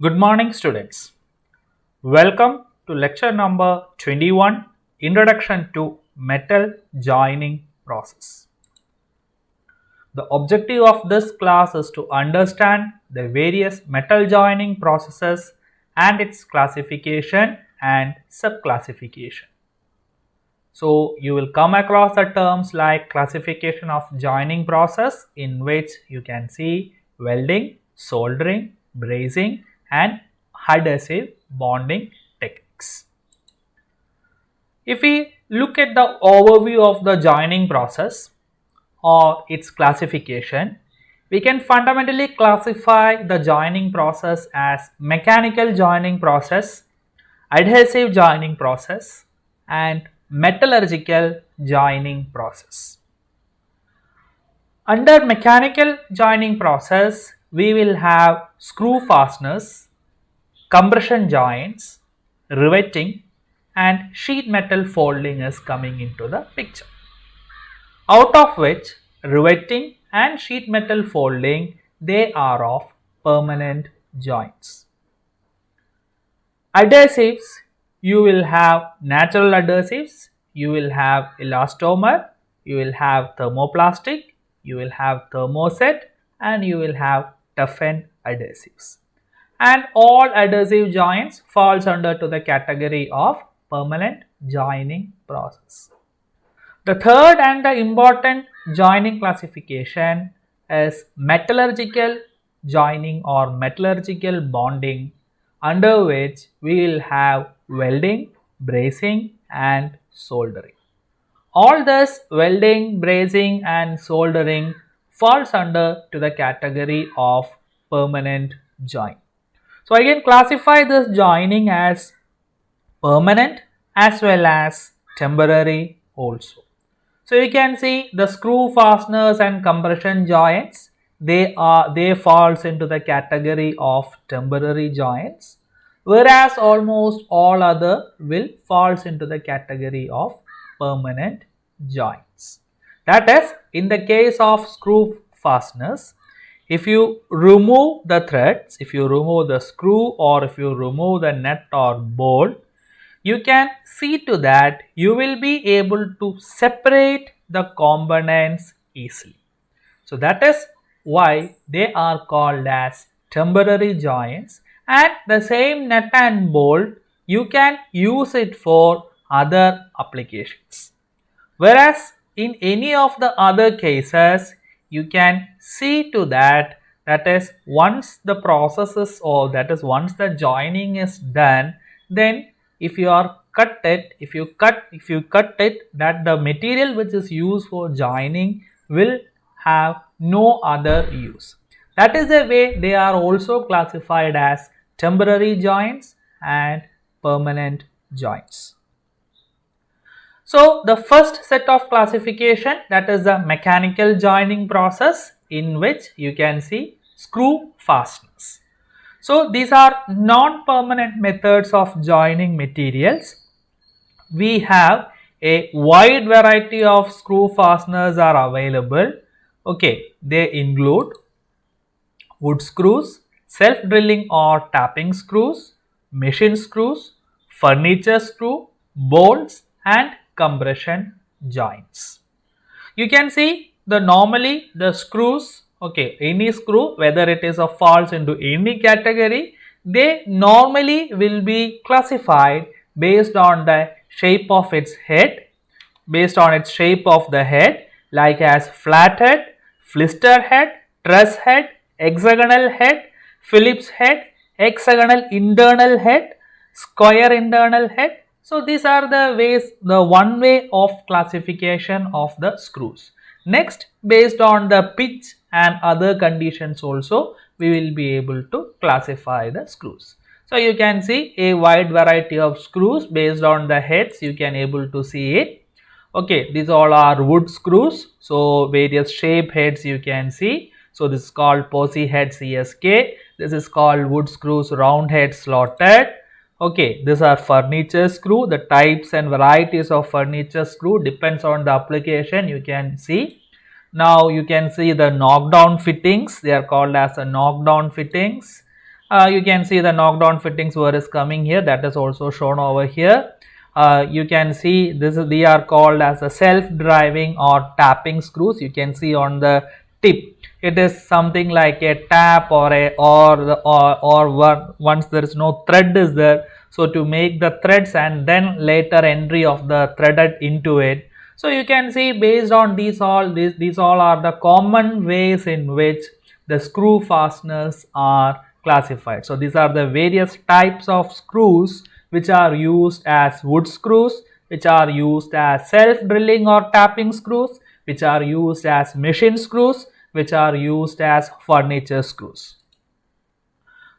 Good morning, students. Welcome to lecture number 21, Introduction to Metal Joining Process. The objective of this class is to understand the various metal joining processes and its classification and subclassification. So, you will come across the terms like classification of joining process, in which you can see welding, soldering, brazing and adhesive bonding techniques. If we look at the overview of the joining process or its classification, we can fundamentally classify the joining process as mechanical joining process, adhesive joining process and metallurgical joining process. Under mechanical joining process, we will have screw fasteners, compression joints, riveting and sheet metal folding is coming into the picture. Out of which riveting and sheet metal folding, they are of permanent joints. Adhesives, you will have natural adhesives, you will have elastomer, you will have thermoplastic, you will have thermoset and you will have toughened adhesives. And all adhesive joints falls under to the category of permanent joining process. The third and the important joining classification is metallurgical joining or metallurgical bonding, under which we will have welding, brazing and soldering. All this welding, brazing and soldering falls under to the category of permanent joint. So I can classify this joining as permanent as well as temporary also. So you can see the screw fasteners and compression joints, they falls into the category of temporary joints, whereas almost all other will falls into the category of permanent joints. That is, in the case of screw fasteners, if you remove the threads, if you remove the screw or if you remove the nut or bolt, you can see to that you will be able to separate the components easily. So that is why they are called as temporary joints, and the same nut and bolt you can use it for other applications. Whereas in any of the other cases, you can see to that, that is once the process is, or that is once the joining is done, then if you are cut it, if you cut it, that the material which is used for joining will have no other use. That is the way they are also classified as temporary joints and permanent joints. So the first set of classification, that is the mechanical joining process, in which you can see screw fasteners. So these are non-permanent methods of joining materials. We have a wide variety of screw fasteners are available. Okay, they include wood screws, self-drilling or tapping screws, machine screws, furniture screw, bolts and compression joints. You can see normally the screws, okay, any screw, whether it is a falls into any category, they normally will be classified based on the shape of its head, based on its shape of the head, like as flat head, blister head, truss head, hexagonal head, Phillips head, hexagonal internal head, square internal head. So these are the ways, the one way of classification of the screws. Next, based on the pitch and other conditions also, we will be able to classify the screws. So you can see a wide variety of screws based on the heads, you can able to see it. Okay, these all are wood screws. So various shape heads you can see. So this is called posi head CSK. This is called wood screws round head slotted. Okay, these are furniture screw. The types and varieties of furniture screw depends on the application, you can see. Now you can see the knockdown fittings. They are called as the knockdown fittings. You can see the knockdown fittings where is coming here, that is also shown over here. You can see they are called as a self-driving or tapping screws. You can see on the tip it is something like a tap or once there is no thread is there, so to make the threads and then later entry of the threaded into it. So you can see based on these all are the common ways in which the screw fasteners are classified. So these are the various types of screws which are used as wood screws, which are used as self-drilling or tapping screws, which are used as machine screws, which are used as furniture screws.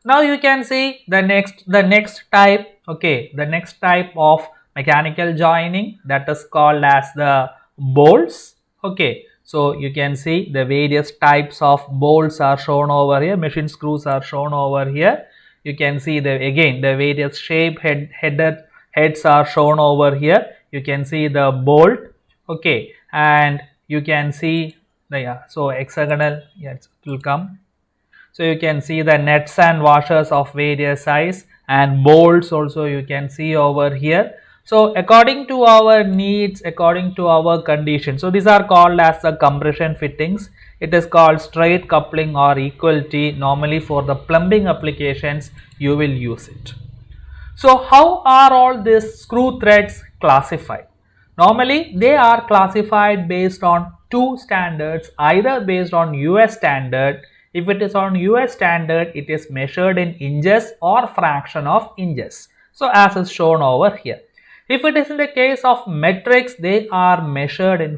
Now you can see the next type, okay, the next type of mechanical joining, that is called as the bolts. Okay, so you can see the various types of bolts are shown over here, machine screws are shown over here. You can see the various shape heads are shown over here. You can see the bolt, okay, and you can see the so hexagonal, yes, it will come. So you can see the nuts and washers of various size and bolts also you can see over here. So according to our needs, according to our condition, so these are called as the compression fittings. It is called straight coupling or equality. Normally for the plumbing applications you will use it. So how are all these screw threads classified? Normally they are classified based on two standards, either based on US standard. If it is on US standard, it is measured in inches or fraction of inches. So as is shown over here. If it is in the case of metrics, they are measured in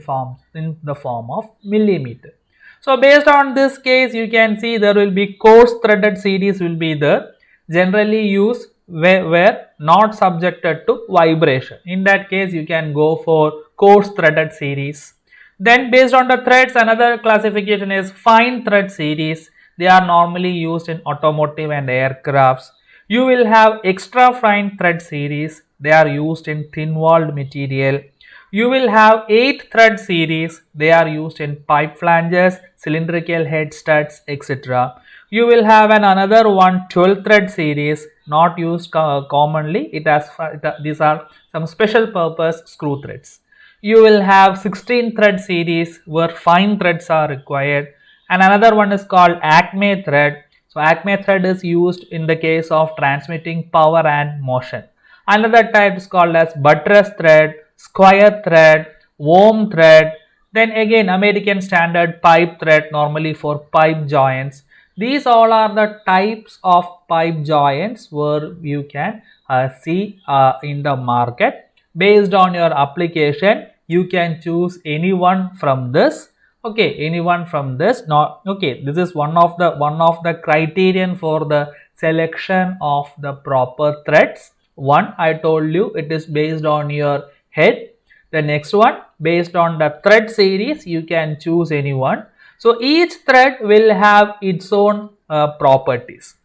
the form of millimeter. So based on this case, you can see there will be coarse threaded series will be there, generally used where not subjected to vibration. In that case, you can go for coarse threaded series. Then based on the threads, another classification is fine thread series. They are normally used in automotive and aircrafts. You will have extra fine thread series. They are used in thin walled material. You will have 8 thread series. They are used in pipe flanges, cylindrical head studs, etc. You will have another one 12 thread series, not used commonly. These are some special purpose screw threads. You will have 16 thread series where fine threads are required, and another one is called Acme thread. So Acme thread is used in the case of transmitting power and motion. Another type is called as buttress thread, square thread, worm thread. Then again American standard pipe thread, normally for pipe joints. These all are the types of pipe joints where you can see in the market. Based on your application, you can choose any one from this. Okay, anyone from this. Not okay. This is one of the criterion for the selection of the proper threads. One, I told you, it is based on your head. The next one, based on the thread series, you can choose any one. So each thread will have its own properties.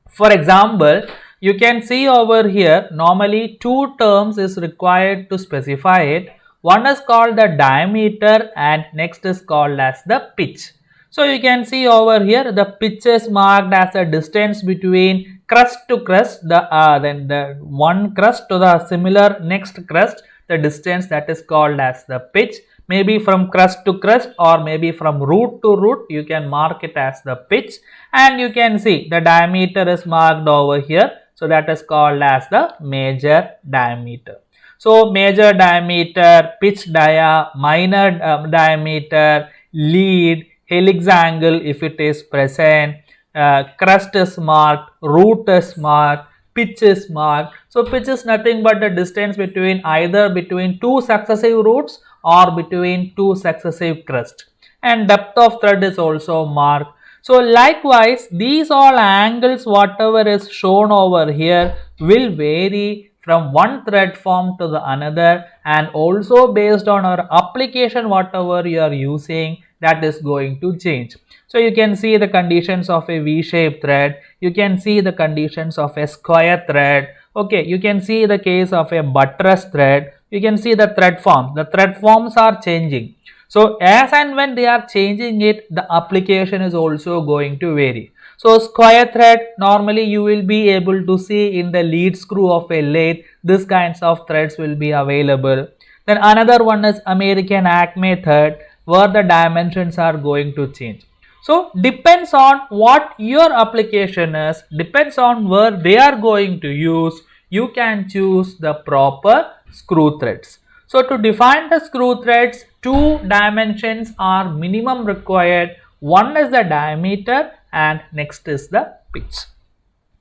For example, you can see over here, normally two terms is required to specify it. One is called the diameter and next is called as the pitch. So you can see over here, the pitch is marked as a distance between crust to crust, then the one crust to the similar next crust, the distance, that is called as the pitch. Maybe from crust to crust or maybe from root to root, you can mark it as the pitch. And you can see the diameter is marked over here. So that is called as the major diameter. So major diameter, pitch dia, minor diameter, lead, helix angle if it is present, crust is marked, root is marked, pitch is marked. So pitch is nothing but the distance between either between two successive roots or between two successive crusts, and depth of thread is also marked. So likewise, these all angles whatever is shown over here will vary from one thread form to the another, and also based on our application whatever you are using, that is going to change. So you can see the conditions of a V-shaped thread, you can see the conditions of a square thread, okay, you can see the case of a buttress thread, you can see the thread forms are changing. So as and when they are changing it, the application is also going to vary. So square thread, normally you will be able to see in the lead screw of a lathe, this kinds of threads will be available. Then another one is American Acme thread, where the dimensions are going to change. So depends on what your application is, depends on where they are going to use, you can choose the proper screw threads. So to define the screw threads, two dimensions are minimum required. One is the diameter and next is the pitch.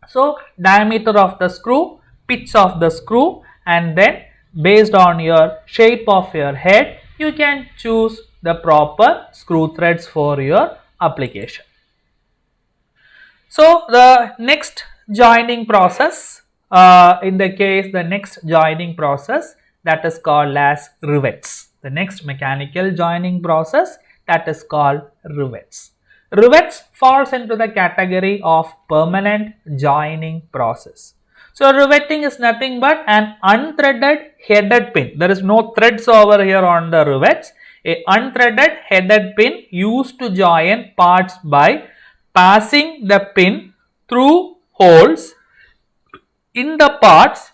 So diameter of the screw, pitch of the screw, and then based on your shape of your head, you can choose the proper screw threads for your application. So the next joining process, in the case the next joining process, that is called as rivets. The next mechanical joining process, that is called rivets. Rivets falls into the category of permanent joining process. So riveting is nothing but an unthreaded headed pin. There is no threads over here on the rivets. A unthreaded headed pin used to join parts by passing the pin through holes in the parts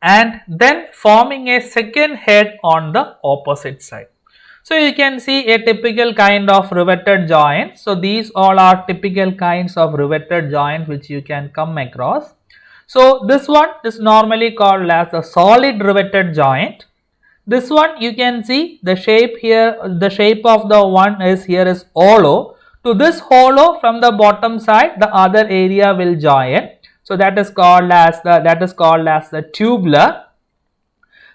and then forming a second head on the opposite side. So you can see a typical kind of riveted joint. So these all are typical kinds of riveted joint which you can come across. So this one is normally called as a solid riveted joint. This one you can see the shape here, the shape of the one is here is hollow. To this hollow from the bottom side, the other area will join. So that is called as the tubular.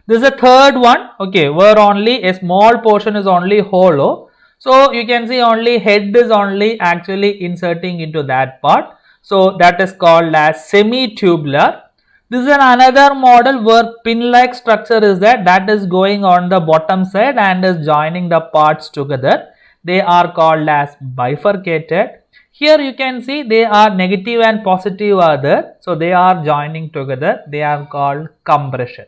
This is a third one, okay, where only a small portion is only hollow. So you can see only head is only actually inserting into that part. So that is called as semi-tubular. This is another model where pin-like structure is there, that is going on the bottom side and is joining the parts together. They are called as bifurcated. Here you can see they are negative and positive are there. So they are joining together. They are called compression.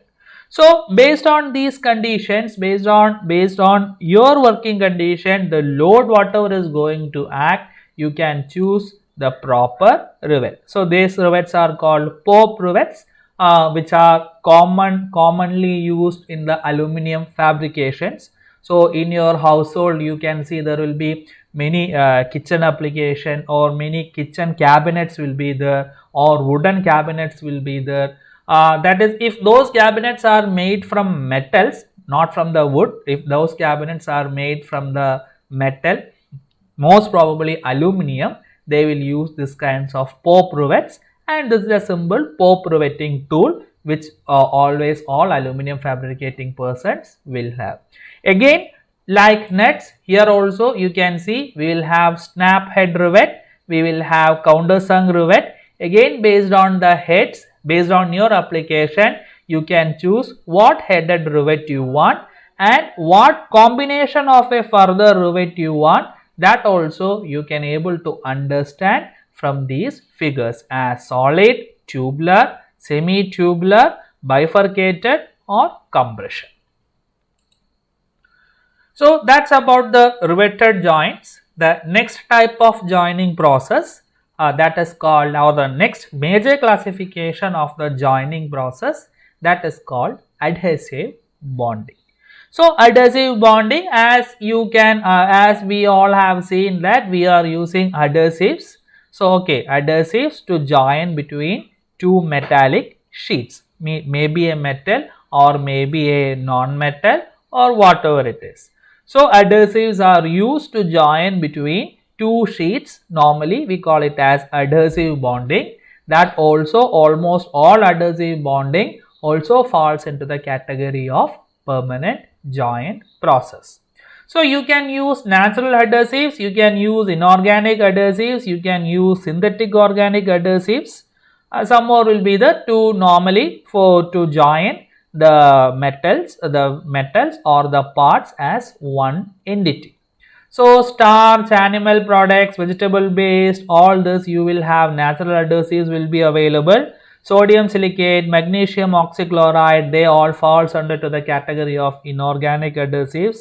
So based on these conditions, based on your working condition, the load whatever is going to act, you can choose the proper rivet. So these rivets are called Pope rivets, which are commonly used in the aluminum fabrications. So in your household you can see there will be many kitchen application or many kitchen cabinets will be there, or wooden cabinets will be there. That is, if those cabinets are made from metals, not from the wood, if those cabinets are made from the metal, most probably aluminum, they will use this kinds of Pope rivets, and this is a simple Pope riveting tool which always all aluminum fabricating persons will have. Again, like nuts, here also you can see we will have snap head rivet, we will have countersunk rivet. Again, based on the heads, based on your application, you can choose what headed rivet you want and what combination of a further rivet you want. That also you can able to understand from these figures as solid, tubular, semi-tubular, bifurcated or compression. So that's about the riveted joints. The next type of joining process, that is called, or the next major classification of the joining process, that is called adhesive bonding. So adhesive bonding, as you can as we all have seen that we are using adhesives. So okay, adhesives to join between two metallic sheets, maybe a metal or maybe a non-metal or whatever it is. So adhesives are used to join between two sheets. Normally we call it as adhesive bonding. That also almost all adhesive bonding also falls into the category of permanent joint process. So you can use natural adhesives, you can use inorganic adhesives, you can use synthetic organic adhesives. Some more will be the two normally for to join the metals or the parts as one entity. So starch, animal products, vegetable based, all this you will have natural adhesives will be available. Sodium silicate, magnesium oxychloride, they all falls under to the category of inorganic adhesives.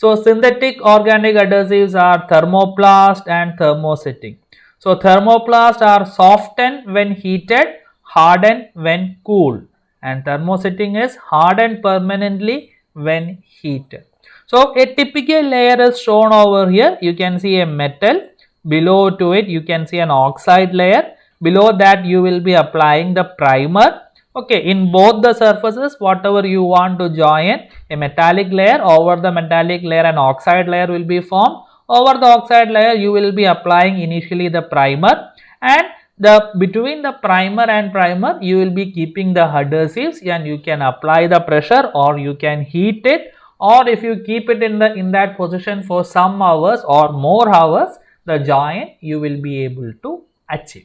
So synthetic organic adhesives are thermoplast and thermosetting. So thermoplast are softened when heated, hardened when cooled, and thermosetting is hardened permanently when heated. So a typical layer is shown over here. You can see a metal, below to it you can see an oxide layer, below that you will be applying the primer. Okay, in both the surfaces whatever you want to join, a metallic layer, over the metallic layer an oxide layer will be formed. Over the oxide layer you will be applying initially the primer, and the between the primer and primer you will be keeping the adhesives, and you can apply the pressure or you can heat it, or if you keep it in that position for some hours or more hours, the joint you will be able to achieve.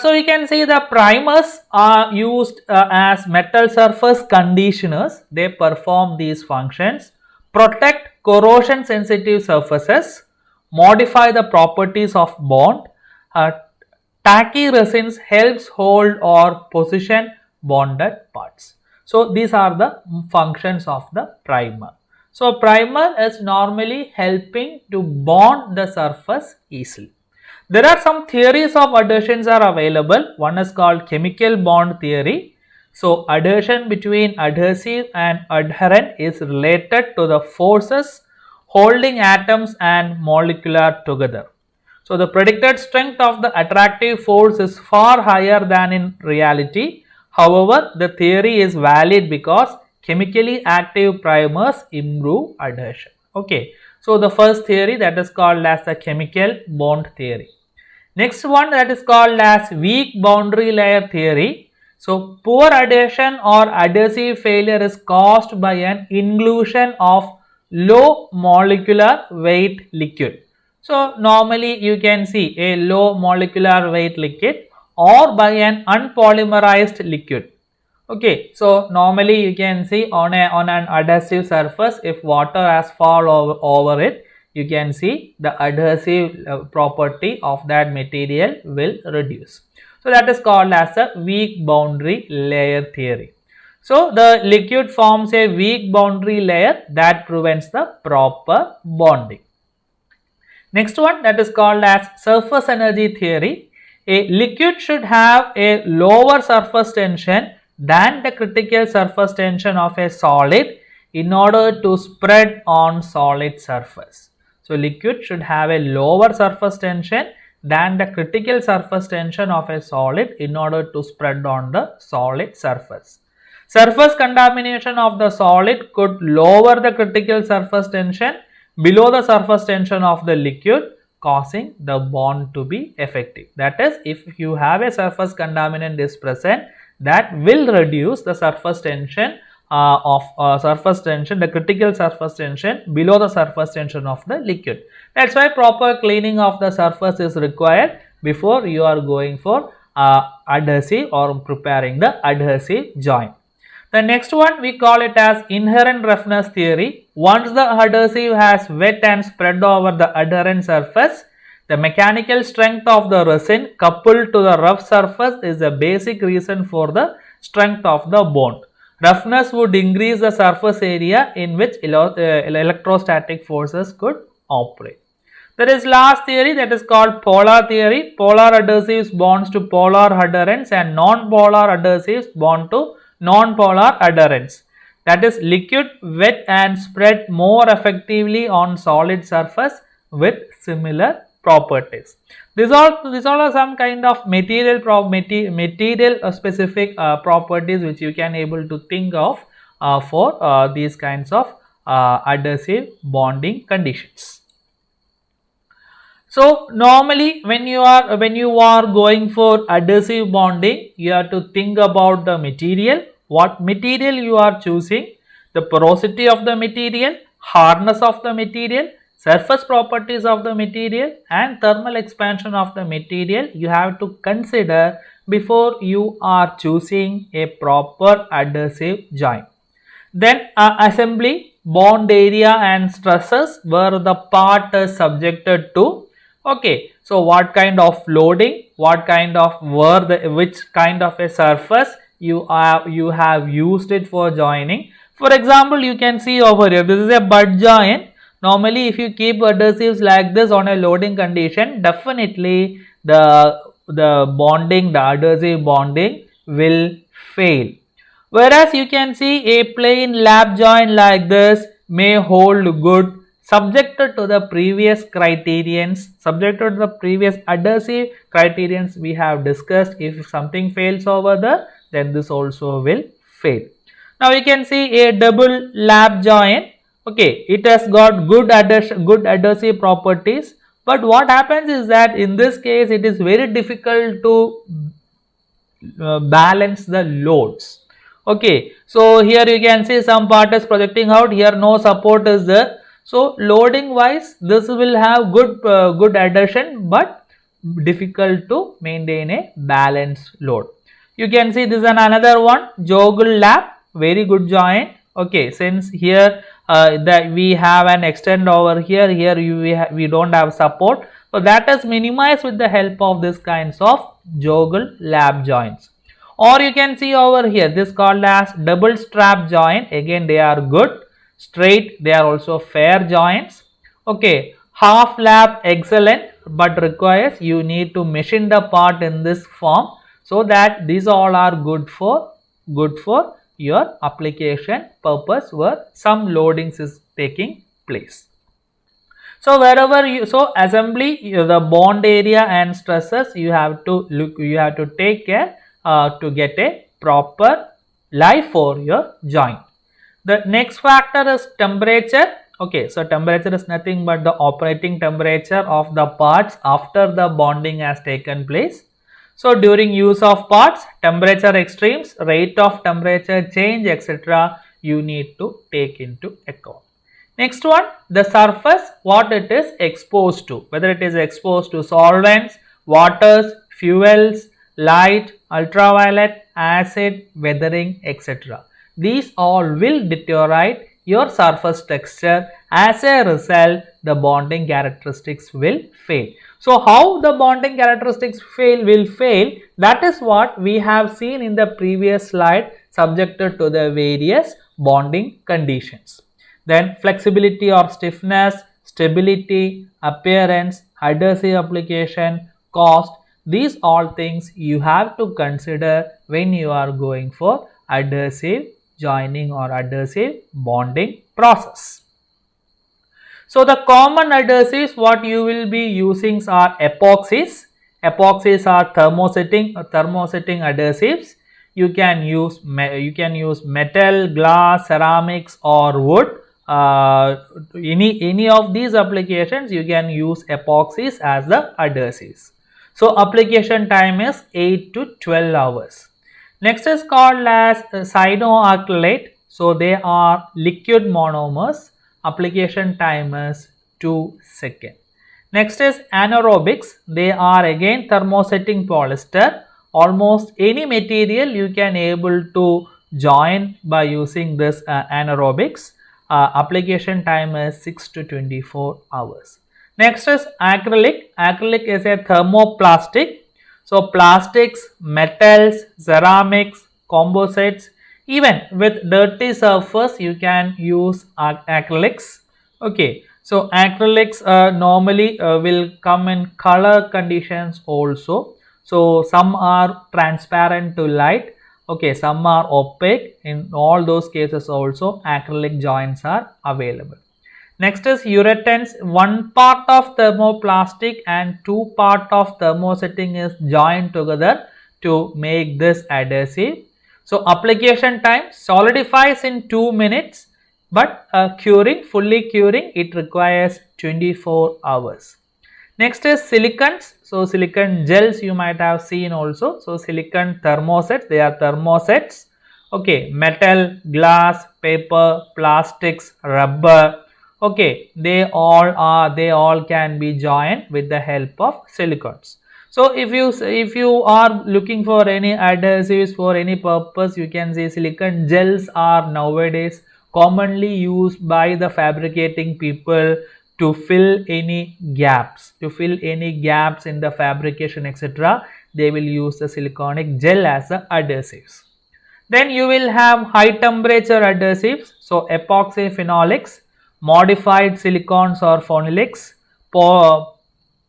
So we can see the primers are used as metal surface conditioners. They perform these functions: protect corrosion sensitive surfaces, modify the properties of bond. Uh, Tacky resins helps hold or position bonded parts. So these are the functions of the primer. So primer is normally helping to bond the surface easily. There are some theories of adhesions are available. One is called chemical bond theory. So adhesion between adhesive and adherent is related to the forces holding atoms and molecular together. So the predicted strength of the attractive force is far higher than in reality. However, the theory is valid because chemically active primers improve adhesion. Okay. So the first theory, that is called as the chemical bond theory. Next one, that is called as weak boundary layer theory. So poor adhesion or adhesive failure is caused by an inclusion of low molecular weight liquid. So normally you can see a low molecular weight liquid or by an unpolymerized liquid. Okay, so normally you can see on an adhesive surface, if water has fall over it, you can see the adhesive property of that material will reduce. So that is called as a weak boundary layer theory. So the liquid forms a weak boundary layer that prevents the proper bonding. Next one, that is called as surface energy theory. A liquid should have a lower surface tension than the critical surface tension of a solid in order to spread on solid surface. So liquid should have a lower surface tension than the critical surface tension of a solid in order to spread on the solid surface. Surface contamination of the solid could lower the critical surface tension below the surface tension of the liquid, causing the bond to be effective. That is, if you have a surface contaminant is present, that will reduce the surface tension the critical surface tension below the surface tension of the liquid. That's why proper cleaning of the surface is required before you are going for adhesive or preparing the adhesive joint. The next one, we call it as inherent roughness theory. Once the adhesive has wet and spread over the adherent surface, the mechanical strength of the resin coupled to the rough surface is a basic reason for the strength of the bond. Roughness would increase the surface area in which electrostatic forces could operate. There is last theory, that is called polar theory. Polar adhesives bonds to polar adherents and non-polar adhesives bond to non-polar adherents. That is, liquid wet and spread more effectively on solid surface with similar properties. These all are some kind of material specific properties which you can able to think of for these kinds of adhesive bonding conditions. So normally when you are going for adhesive bonding, you have to think about the material, what material you are choosing, the porosity of the material, hardness of the material, surface properties of the material, and thermal expansion of the material you have to consider before you are choosing a proper adhesive joint. Then assembly, bond area and stresses where the part is subjected to. Okay, so what kind of loading, what kind of which kind of a surface you have used it for joining. For example, you can see over here, this is a butt joint. Normally, if you keep adhesives like this on a loading condition, definitely the bonding, the adhesive bonding will fail. Whereas you can see a plain lap joint like this may hold good subjected to the previous criterions, subjected to the previous adhesive criterions we have discussed. If something fails over there, then this also will fail. Now you can see a double lap joint. Okay, it has got good adhesive properties, but what happens is that in this case it is very difficult to balance the loads. Okay, so here you can see some part is projecting out, here no support is there. So loading wise this will have good adhesion, but difficult to maintain a balanced load. You can see this is another one, joggle lap, very good joint. Okay, since here that we have an extend over here, we don't have support, so that is minimized with the help of this kinds of joggle lap joints. Or you can see over here, this called as double strap joint. Again, they are good, straight, they are also fair joints. Okay, half lap excellent, but requires you need to machine the part in this form, so that these all are good for your application purpose where some loadings is taking place. So wherever you, so assembly, the bond area and stresses you have to take care to get a proper life for your joint. The next factor is temperature. Okay, so temperature is nothing but the operating temperature of the parts after the bonding has taken place. So during use of parts, temperature extremes, rate of temperature change, etc. you need to take into account. Next one, the surface, what it is exposed to, whether it is exposed to solvents, waters, fuels, light, ultraviolet, acid, weathering, etc. These all will deteriorate your surface texture. As a result, the bonding characteristics will fail. So how the bonding characteristics will fail, that is what we have seen in the previous slide, subjected to the various bonding conditions. Then flexibility or stiffness, stability, appearance, adhesive application, cost, these all things you have to consider when you are going for adhesive joining or adhesive bonding process. So the common adhesives what you will be using are epoxies. Epoxies are thermosetting adhesives. You can use metal, glass, ceramics or wood. Any of these applications you can use epoxies as the adhesives. So application time is 8 to 12 hours. Next is called as cyanoacrylate. So they are liquid monomers. Application time is 2 seconds. Next is anaerobics. They are again thermosetting polyester. Almost any material you can able to join by using this anaerobics. Application time is 6 to 24 hours. Next is acrylic. Acrylic is a thermoplastic. So plastics, metals, ceramics, composites, even with dirty surface you can use acrylics. Okay, so acrylics normally will come in color conditions also. So some are transparent to light. Okay, some are opaque. In all those cases also acrylic joints are available. Next is urethanes. One part of thermoplastic and two part of thermosetting is joined together to make this adhesive. So application time solidifies in 2 minutes, but fully curing it requires 24 hours. Next is silicons. So silicon gels you might have seen also. So silicon thermosets, they are thermosets. Okay, metal, glass, paper, plastics, rubber. Okay, they all can be joined with the help of silicons. So if you are looking for any adhesives for any purpose, you can say silicon gels are nowadays commonly used by the fabricating people to fill any gaps, in the fabrication, etc. They will use the siliconic gel as the adhesives. Then you will have high temperature adhesives, so epoxy phenolics, modified silicons or phenolics,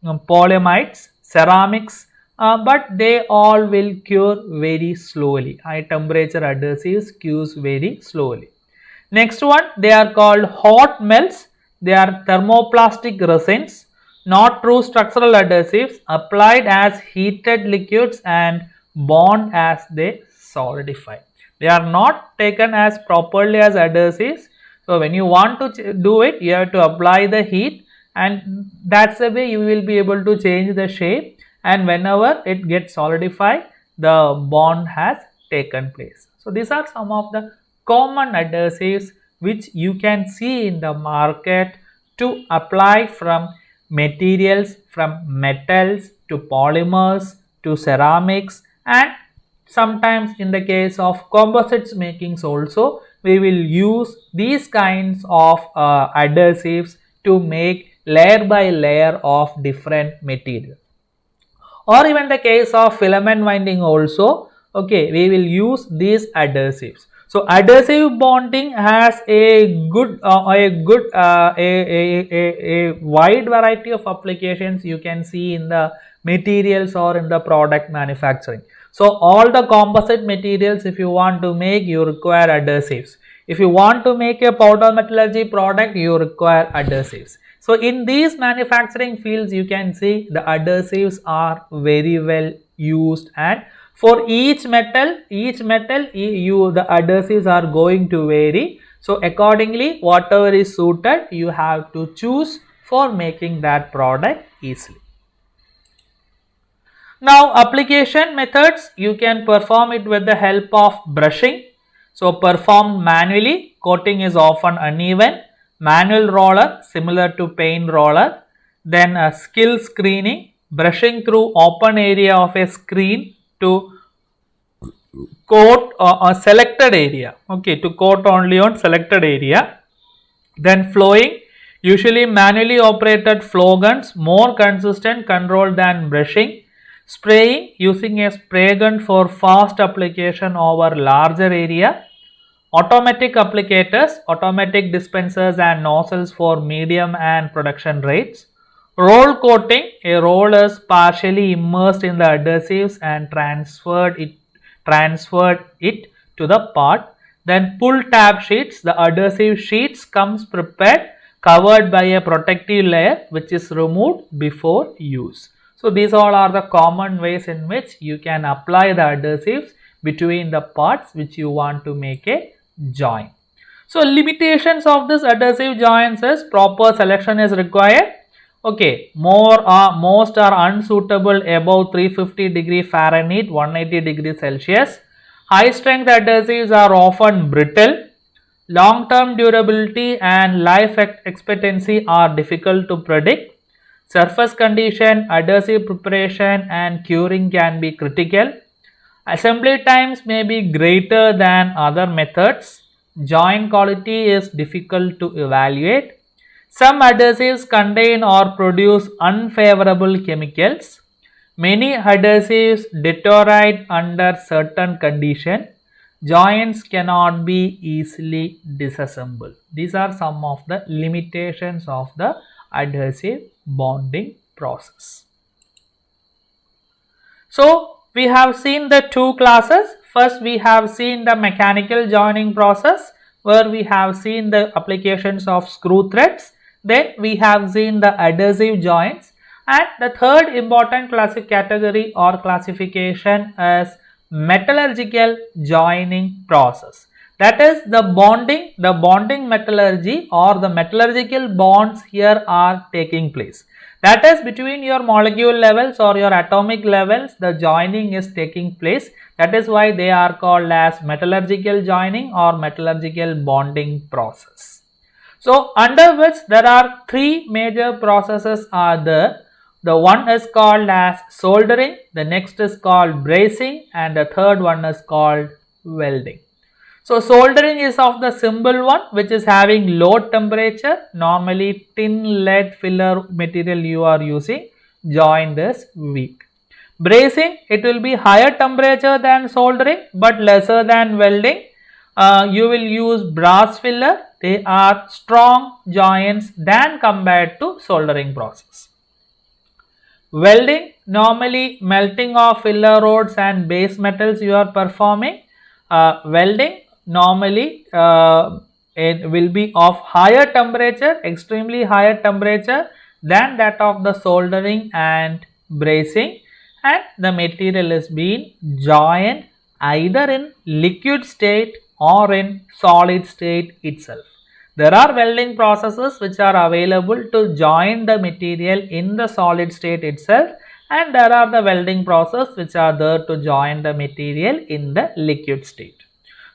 polyamides, ceramics, but they all will cure very slowly. High temperature adhesives cures very slowly. Next one, they are called hot melts. They are thermoplastic resins, not true structural adhesives, applied as heated liquids and bond as they solidify. They are not taken as properly as adhesives. So when you want to do it, you have to apply the heat, and that's the way you will be able to change the shape, and whenever it gets solidified, the bond has taken place. So these are some of the common adhesives which you can see in the market to apply from materials, from metals to polymers to ceramics, and sometimes in the case of composites makings also we will use these kinds of adhesives to make layer by layer of different material. Or even the case of filament winding also, okay, we will use these adhesives. So adhesive bonding has a wide variety of applications you can see in the materials or in the product manufacturing. So all the composite materials, if you want to make, you require adhesives. If you want to make a powder metallurgy product, you require adhesives. So in these manufacturing fields, you can see the adhesives are very well used, and for each metal the adhesives are going to vary. So accordingly, whatever is suited, you have to choose for making that product easily. Now application methods, you can perform it with the help of brushing. So performed manually, coating is often uneven. Manual roller similar to paint roller. Then a skill screening, brushing through open area of a screen to coat a selected area. Okay, to coat only on selected area. Then flowing, usually manually operated flow guns, more consistent control than brushing. Spraying, using a spray gun for fast application over larger area. Automatic applicators, automatic dispensers and nozzles for medium and production rates. Roll coating, a roll is partially immersed in the adhesives and transferred it to the part. Then pull tab sheets, the adhesive sheets comes prepared, covered by a protective layer which is removed before use. So these all are the common ways in which you can apply the adhesives between the parts which you want to make a joint. So limitations of this adhesive joints is proper selection is required. Okay, most are unsuitable above 350 Fahrenheit, 180 Celsius. High strength adhesives are often brittle. Long term durability and life expectancy are difficult to predict. Surface condition, adhesive preparation and curing can be critical. Assembly times may be greater than other methods. Joint quality is difficult to evaluate. Some adhesives contain or produce unfavorable chemicals. Many adhesives deteriorate under certain conditions. Joints cannot be easily disassembled. These are some of the limitations of the adhesive bonding process. So we have seen the two classes. First we have seen the mechanical joining process, where we have seen the applications of screw threads. Then we have seen the adhesive joints, and the third important category or classification is metallurgical joining process. That is the bonding metallurgy, or the metallurgical bonds here are taking place. That is between your molecule levels or your atomic levels, the joining is taking place. That is why they are called as metallurgical joining or metallurgical bonding process. So under which there are three major processes are there. The one is called as soldering, the next is called brazing, and the third one is called welding. So soldering is of the simple one, which is having low temperature. Normally tin lead filler material you are using, joint is weak. Bracing, it will be higher temperature than soldering but lesser than welding. You will use brass filler. They are strong joints than compared to soldering process. Welding, normally melting of filler rods and base metals you are performing. Welding, normally it will be of higher temperature, extremely higher temperature than that of the soldering and bracing, and the material is being joined either in liquid state or in solid state itself. There are welding processes which are available to join the material in the solid state itself, and there are the welding process which are there to join the material in the liquid state.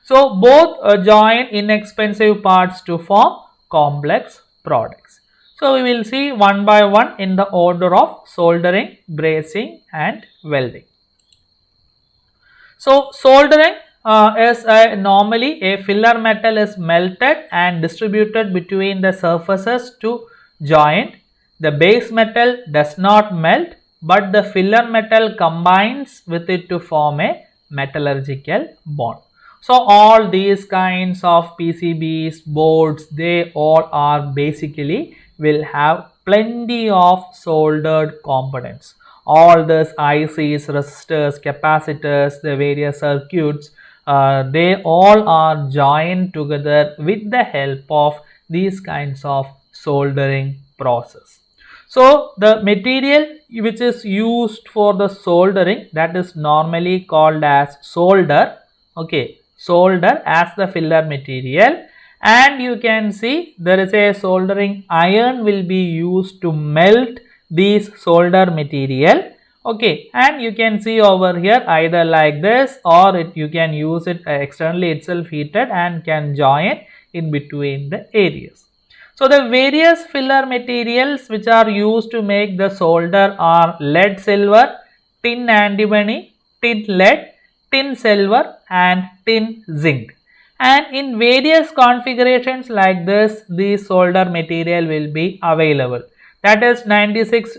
So both join inexpensive parts to form complex products. So we will see one by one in the order of soldering, bracing and welding. So soldering is normally a filler metal is melted and distributed between the surfaces to joint. The base metal does not melt, but the filler metal combines with it to form a metallurgical bond. So all these kinds of PCBs, boards, they all are basically will have plenty of soldered components. All these ICs, resistors, capacitors, the various circuits, they all are joined together with the help of these kinds of soldering process. So the material which is used for the soldering, that is normally called as solder. Okay, solder as the filler material, and you can see there is a soldering iron will be used to melt these solder material. Okay, and you can see over here either like this, or you can use it externally itself heated and can join in between the areas. So the various filler materials which are used to make the solder are lead silver, tin antimony, tin lead, tin silver and tin zinc. And in various configurations like this, the solder material will be available. That is 96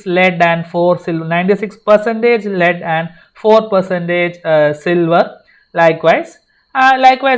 lead and 4 silver, 96% lead and 4% silver. Likewise,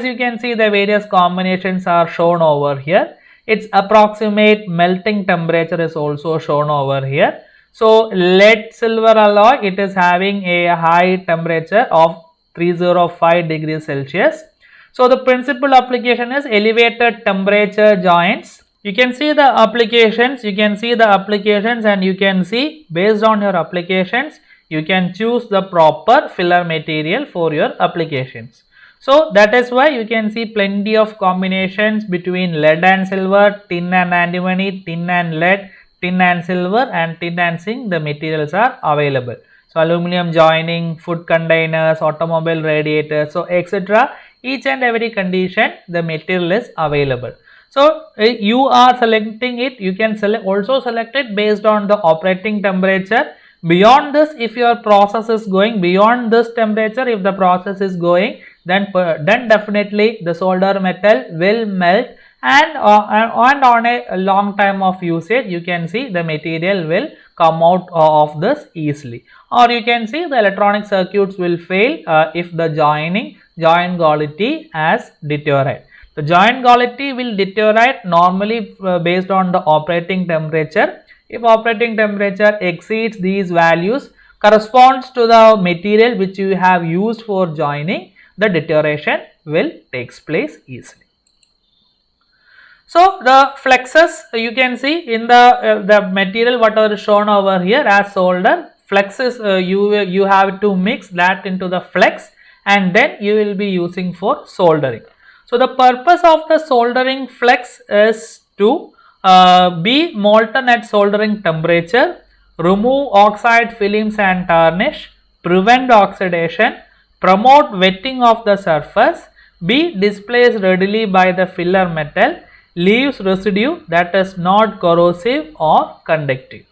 you can see the various combinations are shown over here. Its approximate melting temperature is also shown over here. So lead silver alloy, it is having a high temperature of 305 degrees Celsius. So the principal application is elevated temperature joints. You can see the applications, and you can see based on your applications, you can choose the proper filler material for your applications. So that is why you can see plenty of combinations between lead and silver, tin and antimony, tin and lead, tin and silver and tin and zinc. The materials are available. So aluminum joining, food containers, automobile radiators, so etc. Each and every condition the material is available. So you are selecting it, you can also select it based on the operating temperature. Beyond this, if your process is going beyond this temperature, if the process is going, then definitely the solder metal will melt, and on a long time of usage, you can see the material will come out of this easily. Or you can see the electronic circuits will fail if the joint quality has deteriorated. The joint quality will deteriorate normally based on the operating temperature. If operating temperature exceeds these values, corresponds to the material which you have used for joining, the deterioration will takes place easily. So the flexes, you can see in the material whatever is shown over here as solder, flexes you have to mix that into the flex, and then you will be using for soldering. So the purpose of the soldering flex is to be molten at soldering temperature, remove oxide films and tarnish, prevent oxidation, promote wetting of the surface, be displaced readily by the filler metal, leaves residue that is not corrosive or conductive.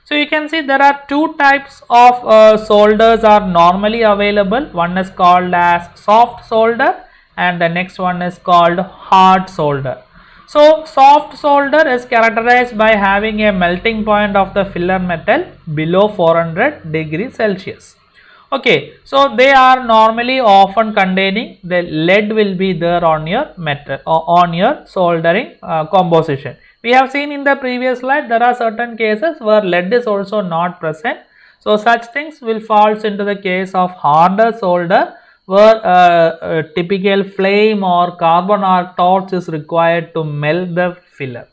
So you can see there are two types of solders are normally available. One is called as soft solder and the next one is called hard solder. So soft solder is characterized by having a melting point of the filler metal below 400 degrees Celsius. Okay, so they are normally often containing the lead will be there on your metal on your soldering composition. We have seen in the previous slide there are certain cases where lead is also not present. So such things will falls into the case of harder solder where a typical flame or carbon arc torch is required to melt the filler.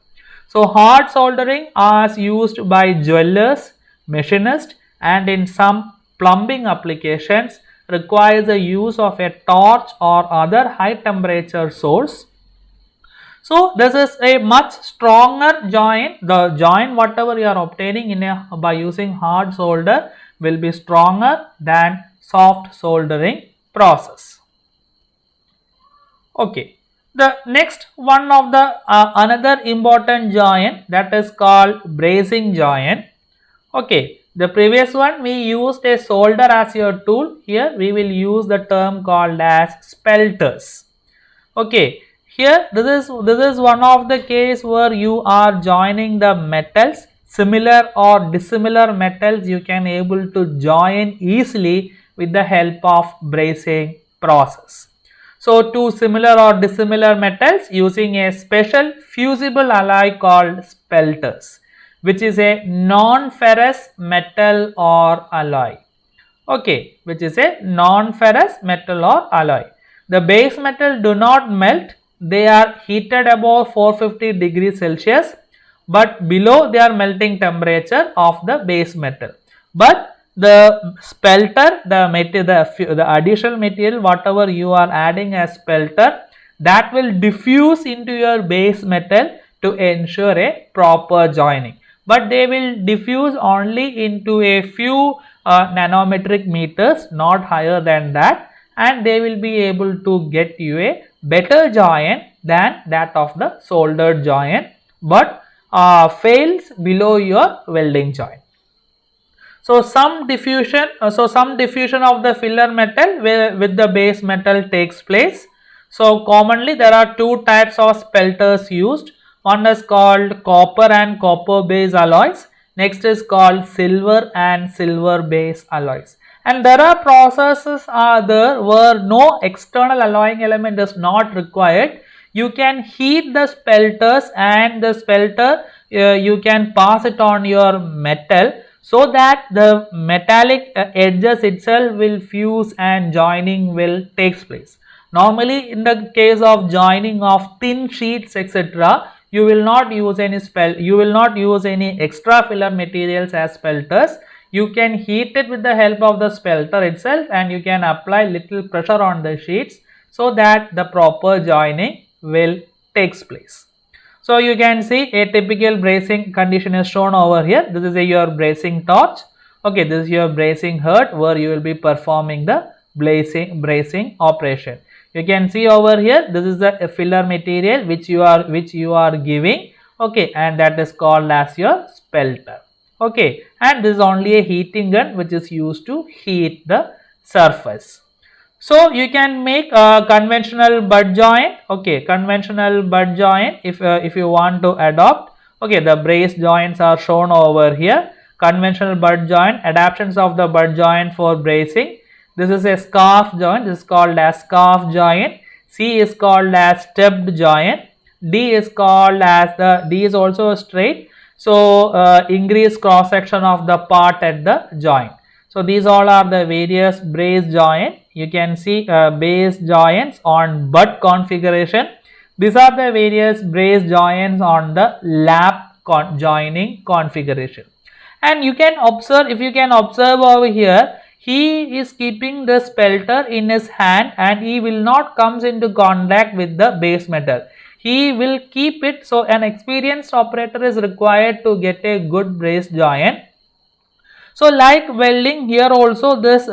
So hard soldering is used by jewelers, machinists, and in some plumbing applications requires the use of a torch or other high temperature source. So this is a much stronger joint. The joint whatever you are obtaining in a by using hard solder will be stronger than soft soldering process. Okay, the next one of the another important joint, that is called bracing joint. Okay, the previous one we used a solder as your tool. Here we will use the term called as spelters. Okay, here this is one of the case where you are joining the metals, similar or dissimilar metals you can able to join easily with the help of bracing process. So two similar or dissimilar metals using a special fusible alloy called spelters, which is a non-ferrous metal or alloy. Okay, which is a non-ferrous metal or alloy. The base metal do not melt, they are heated above 450 degrees Celsius, but below their melting temperature of the base metal. But the spelter, the additional material whatever you are adding as spelter, that will diffuse into your base metal to ensure a proper joining, but they will diffuse only into a few nanometric meters, not higher than that, and they will be able to get you a better joint than that of the soldered joint, but fails below your welding joint. So some diffusion of the filler metal with the base metal takes place. So commonly there are two types of spelters used. One is called copper and copper base alloys. Next is called silver and silver base alloys. And there are processes there where no external alloying element is not required. You can heat the spelters and the spelter you can pass it on your metal, so that the metallic edges itself will fuse and joining will takes place. Normally in the case of joining of thin sheets etc., you will not use any extra filler materials as spelters. You can heat it with the help of the spelter itself and you can apply little pressure on the sheets so that the proper joining will takes place. So you can see a typical bracing condition is shown over here. This is your bracing torch. Okay, this is your bracing head where you will be performing the bracing operation. You can see over here, this is the filler material which you are giving. Okay, and that is called as your spelter. Okay, and this is only a heating gun which is used to heat the surface. So you can make a conventional butt joint. Okay, conventional butt joint if you want to adopt. Okay, the brace joints are shown over here. Conventional butt joint, adaptations of the butt joint for bracing. This is a scarf joint. This is called as scarf joint. C is called as stepped joint. D is called as D is also straight. So increase cross section of the part at the joint. So these all are the various brace joint. You can see base joints on butt configuration. These are the various brace joints on the lap joining configuration. And you can observe, if you can observe over here, he is keeping the spelter in his hand and he will not comes into contact with the base metal. He will keep it, so an experienced operator is required to get a good brace joint. So like welding, here also this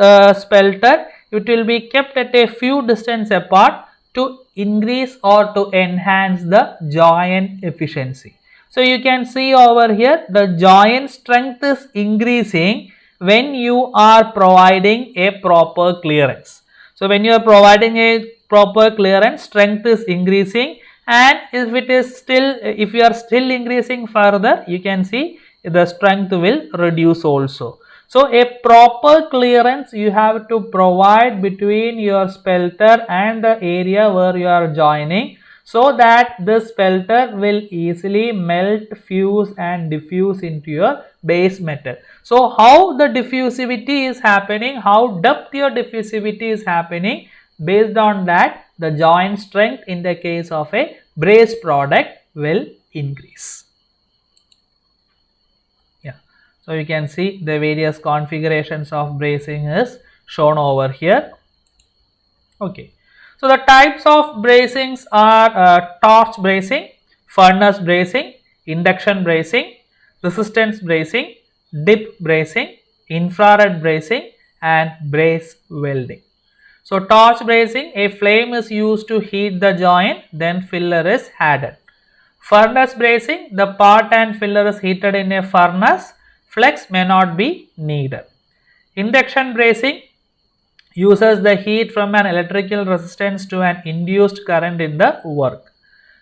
spelter, it will be kept at a few distance apart to increase or to enhance the joint efficiency. So you can see over here the joint strength is increasing when you are providing a proper clearance. So when you are providing a proper clearance, strength is increasing, and if you are still increasing further, you can see the strength will reduce also. So a proper clearance you have to provide between your spelter and the area where you are joining, so that the spelter will easily melt, fuse and diffuse into your base metal. So how the diffusivity is happening, how depth your diffusivity is happening, based on that the joint strength in the case of a brazed product will increase. Yeah, so you can see the various configurations of bracing is shown over here. Okay, so the types of bracings are torch bracing, furnace bracing, induction bracing, resistance bracing, dip bracing, infrared bracing and brace welding. So torch bracing, a flame is used to heat the joint, then filler is added. Furnace bracing, the part and filler is heated in a furnace, flex may not be needed. Induction bracing uses the heat from an electrical resistance to an induced current in the work.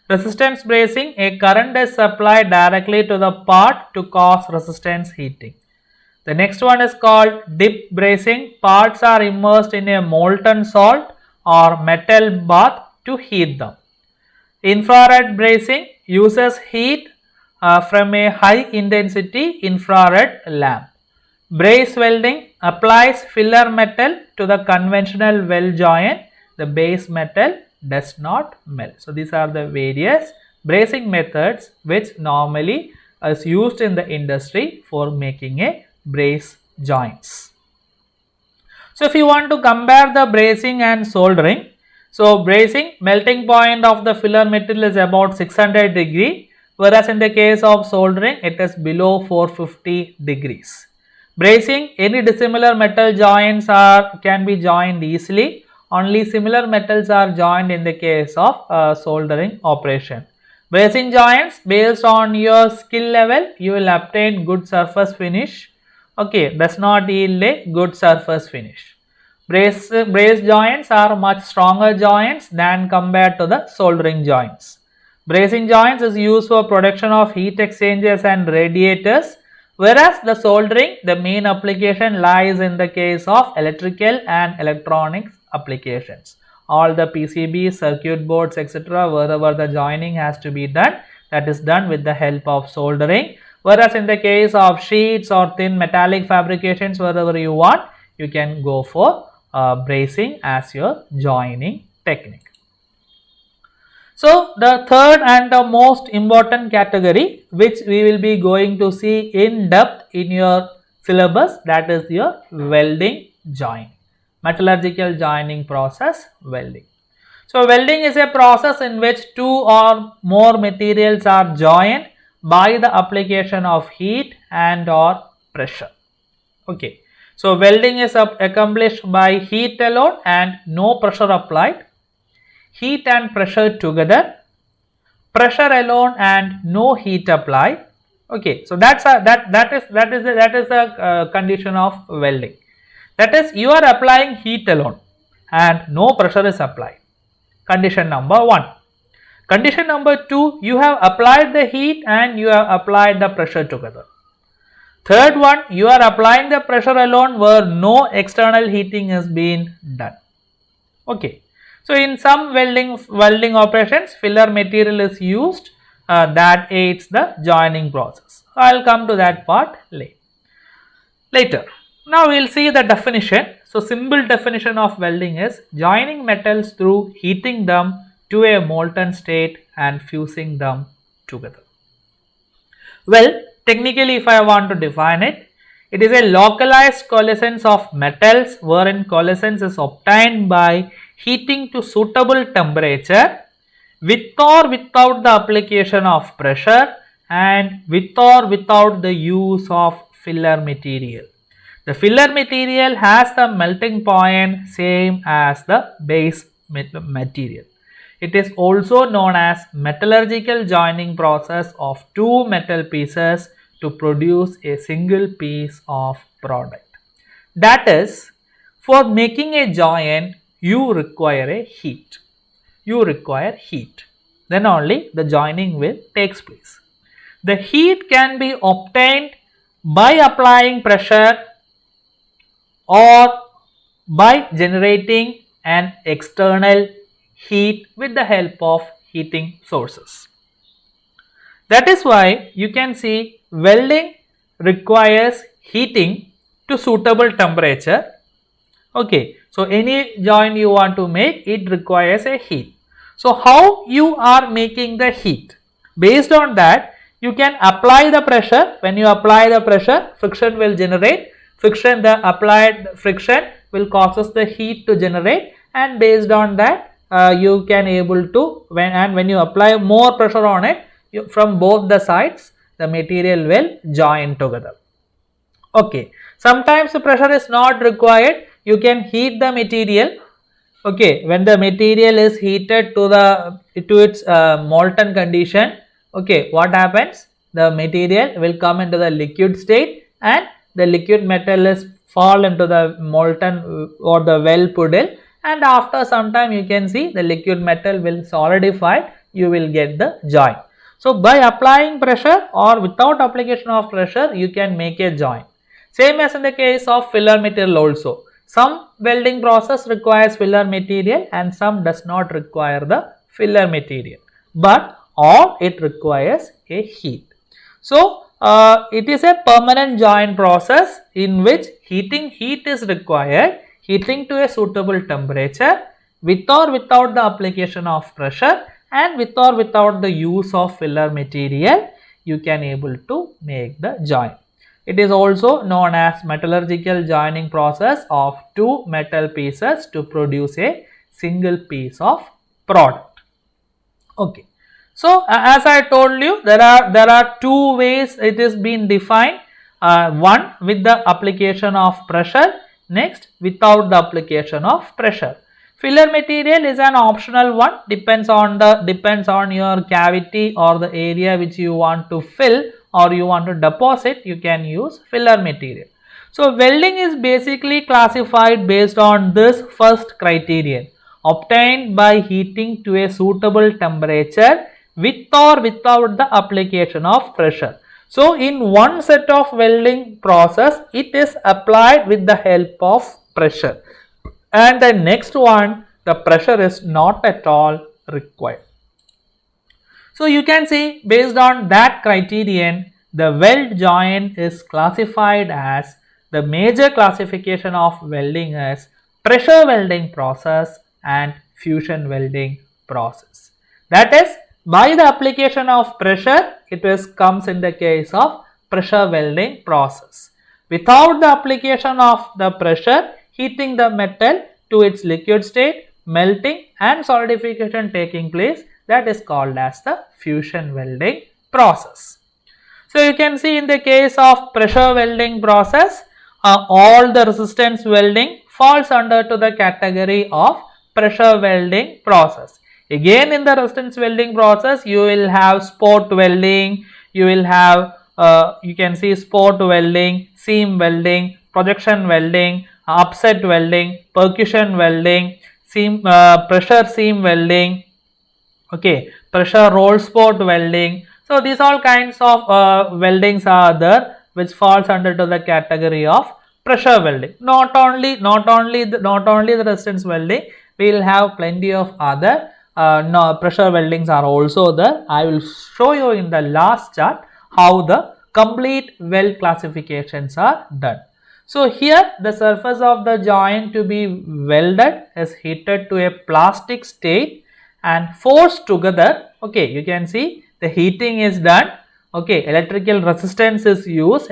Resistance bracing, a current is supplied directly to the part to cause resistance heating. The next one is called dip bracing. Parts are immersed in a molten salt or metal bath to heat them. Infrared bracing uses heat from a high intensity infrared lamp. Brace welding applies filler metal to the conventional weld joint. The base metal does not melt. So these are the various bracing methods which normally is used in the industry for making a brace joints. So if you want to compare the bracing and soldering, so bracing, melting point of the filler metal is about 600 degree, whereas in the case of soldering it is below 450 degrees. Bracing, any dissimilar metal joints can be joined easily. Only similar metals are joined in the case of soldering operation. Bracing joints, based on your skill level, you will obtain good surface finish. Okay, does not yield a good surface finish. Brace joints are much stronger joints than compared to the soldering joints. Bracing joints is used for production of heat exchangers and radiators, whereas the soldering, the main application lies in the case of electrical and electronics applications. All the PCBs, circuit boards, etc., wherever the joining has to be done, that is done with the help of soldering. Whereas in the case of sheets or thin metallic fabrications, wherever you want, you can go for bracing as your joining technique. So the third and the most important category which we will be going to see in depth in your syllabus, that is your welding joining, metallurgical joining process welding. So welding is a process in which two or more materials are joined by the application of heat and or pressure. Okay, so welding is accomplished by heat alone and no pressure applied, heat and pressure together, pressure alone and no heat applied. Okay, so that is a condition of welding. That is, you are applying heat alone and no pressure is applied. Condition number 1. Condition number 2, you have applied the heat and you have applied the pressure together. Third one, you are applying the pressure alone where no external heating is being done. Okay, so in some welding operations, filler material is used that aids the joining process. I will come to that part later. Now we will see the definition. So simple definition of welding is joining metals through heating them to a molten state and fusing them together. Well, technically if I want to define it, it is a localized coalescence of metals wherein coalescence is obtained by heating to suitable temperature with or without the application of pressure and with or without the use of filler material. The filler material has the melting point same as the base material. It is also known as metallurgical joining process of two metal pieces to produce a single piece of product. That is, for making a joint, you require a heat. You require heat. then only the joining will takes place. The heat can be obtained by applying pressure or by generating an external heat with the help of heating sources. That is why you can see welding requires heating to suitable temperature. Okay, so any joint you want to make, it requires a heat. So how you are making the heat? Based on that, you can apply the pressure. When you apply the pressure, friction will generate. Friction, the applied friction will causes the heat to generate, and based on that, you can able to when you apply more pressure on it, from both the sides, the material will join together. Okay, sometimes the pressure is not required. You can heat the material. Okay, when the material is heated to its molten condition, okay, what happens? The material will come into the liquid state, and the liquid metal is fall into the molten or the well puddle, and after some time you can see the liquid metal will solidify. You will get the joint. So by applying pressure or without application of pressure, you can make a joint. Same as in the case of filler material also. Some welding process requires filler material and some does not require the filler material. But all it requires a heat. So it is a permanent joint process in which heat is required, heating to a suitable temperature with or without the application of pressure, and with or without the use of filler material, you can able to make the joint. It is also known as metallurgical joining process of two metal pieces to produce a single piece of product. Okay. So as I told you, there are two ways it is being defined. One with the application of pressure, next without the application of pressure. Filler material is an optional one, depends on your cavity or the area which you want to fill or you want to deposit, you can use filler material. So welding is basically classified based on this first criterion, obtained by heating to a suitable temperature with or without the application of pressure. So in one set of welding process, it is applied with the help of pressure, and the next one, the pressure is not at all required. So you can see based on that criterion, the weld joint is classified as, the major classification of welding as pressure welding process and fusion welding process. That is, by the application of pressure, it comes in the case of pressure welding process. Without the application of the pressure, heating the metal to its liquid state, melting and solidification taking place, that is called as the fusion welding process. So you can see in the case of pressure welding process, all the resistance welding falls under to the category of pressure welding process. Again, in the resistance welding process, you will have spot welding, you will have you can see spot welding, seam welding, projection welding, upset welding, percussion welding, pressure seam welding, okay, pressure roll spot welding. So these all kinds of weldings are there which falls under to the category of pressure welding. Not only the resistance welding, we will have plenty of other pressure weldings are also there. I will show you in the last chart how the complete weld classifications are done. So here the surface of the joint to be welded is heated to a plastic state and forced together. Okay, you can see the heating is done. Okay, electrical resistance is used.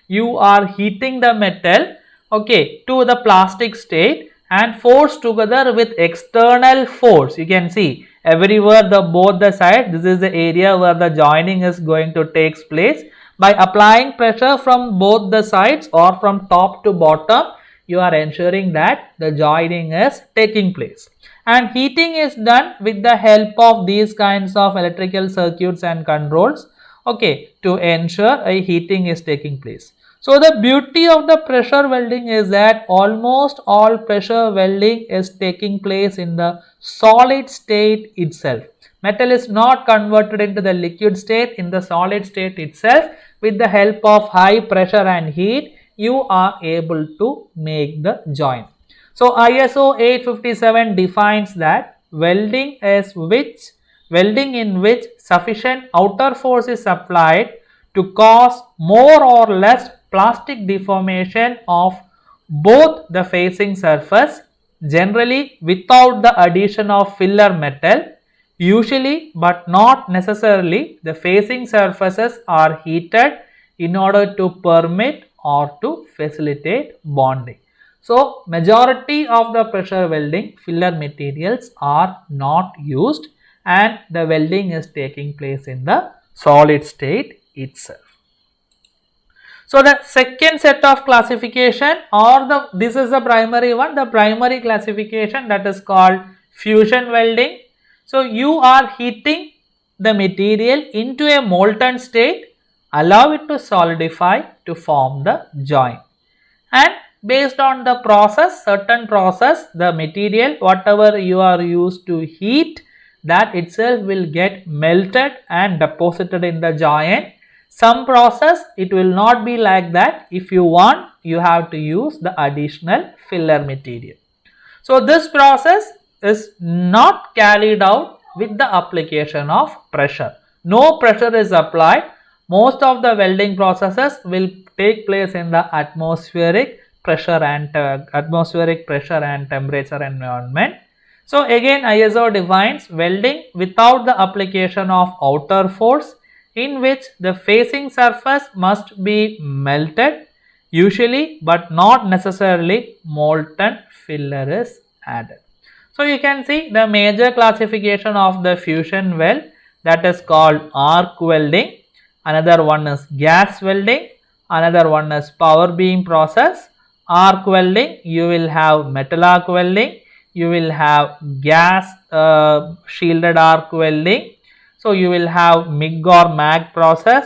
You are heating the metal, okay, to the plastic state and forced together with external force. You can see everywhere both the sides, this is the area where the joining is going to takes place. By applying pressure from both the sides or from top to bottom, you are ensuring that the joining is taking place. And heating is done with the help of these kinds of electrical circuits and controls. okay, to ensure a heating is taking place. So the beauty of the pressure welding is that almost all pressure welding is taking place in the solid state itself. Metal is not converted into the liquid state. In the solid state itself, with the help of high pressure and heat, you are able to make the joint. So ISO 857 defines that welding in which sufficient outer force is applied to cause more or less plastic deformation of both the facing surface, generally without the addition of filler metal. Usually but not necessarily, the facing surfaces are heated in order to permit or to facilitate bonding. So majority of the pressure welding filler materials are not used and the welding is taking place in the solid state itself. So the second set of classification, or this is the primary one, the primary classification, that is called fusion welding. So you are heating the material into a molten state, allow it to solidify to form the joint, and based on the process, certain process, the material whatever you are used to heat, that itself will get melted and deposited in the joint. Some process it will not be like that. If you want, you have to use the additional filler material. So this process is not carried out with the application of pressure. No pressure is applied. Most of the welding processes will take place in the atmospheric pressure and temperature environment. So again, ISO defines welding without the application of outer force, in which the facing surface must be melted, usually but not necessarily molten filler is added. So you can see the major classification of the fusion weld, that is called arc welding, another one is gas welding, another one is power beam process. Arc welding, you will have metal arc welding, you will have gas shielded arc welding. So you will have MIG or MAG process,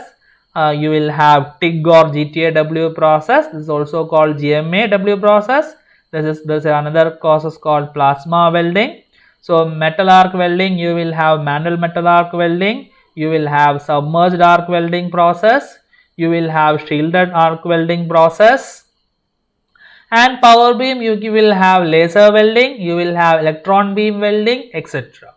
you will have TIG or GTAW process. This is also called GMAW process. This is another process called plasma welding. So metal arc welding, you will have manual metal arc welding, you will have submerged arc welding process, you will have shielded arc welding process, and power beam you will have laser welding, you will have electron beam welding, etc.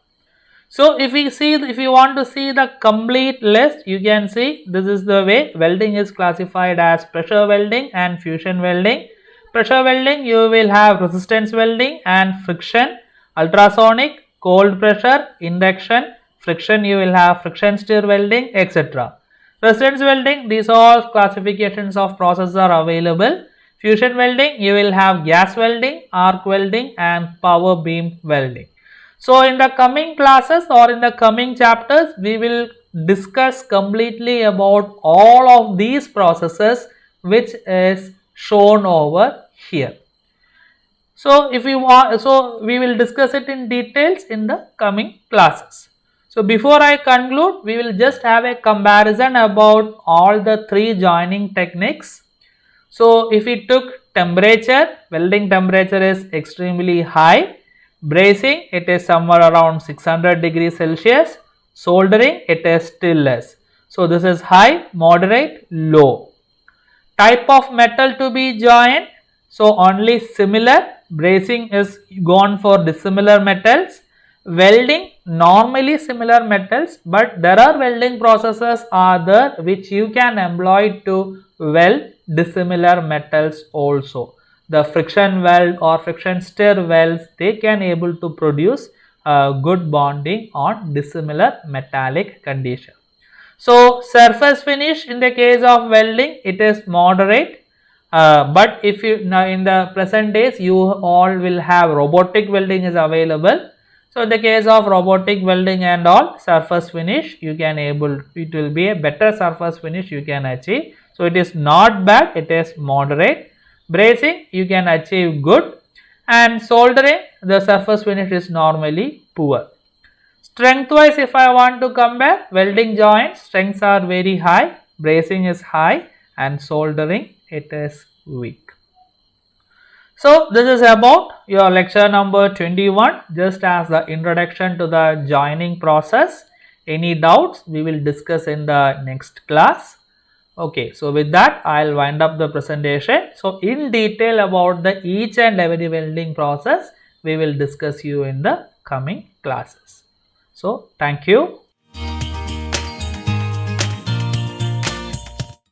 So if you want to see the complete list, you can see this is the way welding is classified as pressure welding and fusion welding. Pressure welding, you will have resistance welding and friction, ultrasonic, cold pressure, induction, friction, you will have friction stir welding, etc. Resistance welding, these all classifications of processes are available. Fusion welding, you will have gas welding, arc welding and power beam welding. So in the coming classes or in the coming chapters, we will discuss completely about all of these processes which is shown over here. So if you want, so we will discuss it in details in the coming classes. So before I conclude, we will just have a comparison about all the three joining techniques. So if we took temperature, welding temperature is extremely high. Brazing, it is somewhere around 600 degrees Celsius. Soldering, it is still less. So this is high, moderate, low. Type of metal to be joined, so only similar. Brazing is gone for dissimilar metals. Welding, normally similar metals, but there are welding processes are there which you can employ to weld dissimilar metals also. The friction weld or friction stir welds, they can able to produce good bonding on dissimilar metallic condition. So surface finish in the case of welding, it is moderate. But if you now in the present days, you all will have robotic welding is available. So in the case of robotic welding and all, surface finish you can able, it will be a better surface finish you can achieve. So it is not bad, it is moderate. Brazing you can achieve good, and soldering the surface finish is normally poor. Strength wise, if I want to compare, welding joints strengths are very high, bracing is high, and soldering it is weak. So this is about your lecture number 21, just as the introduction to the joining process. Any doubts we will discuss in the next class. Okay, so with that I'll wind up the presentation. So in detail about the each and every welding process we will discuss you in the coming classes. So thank you.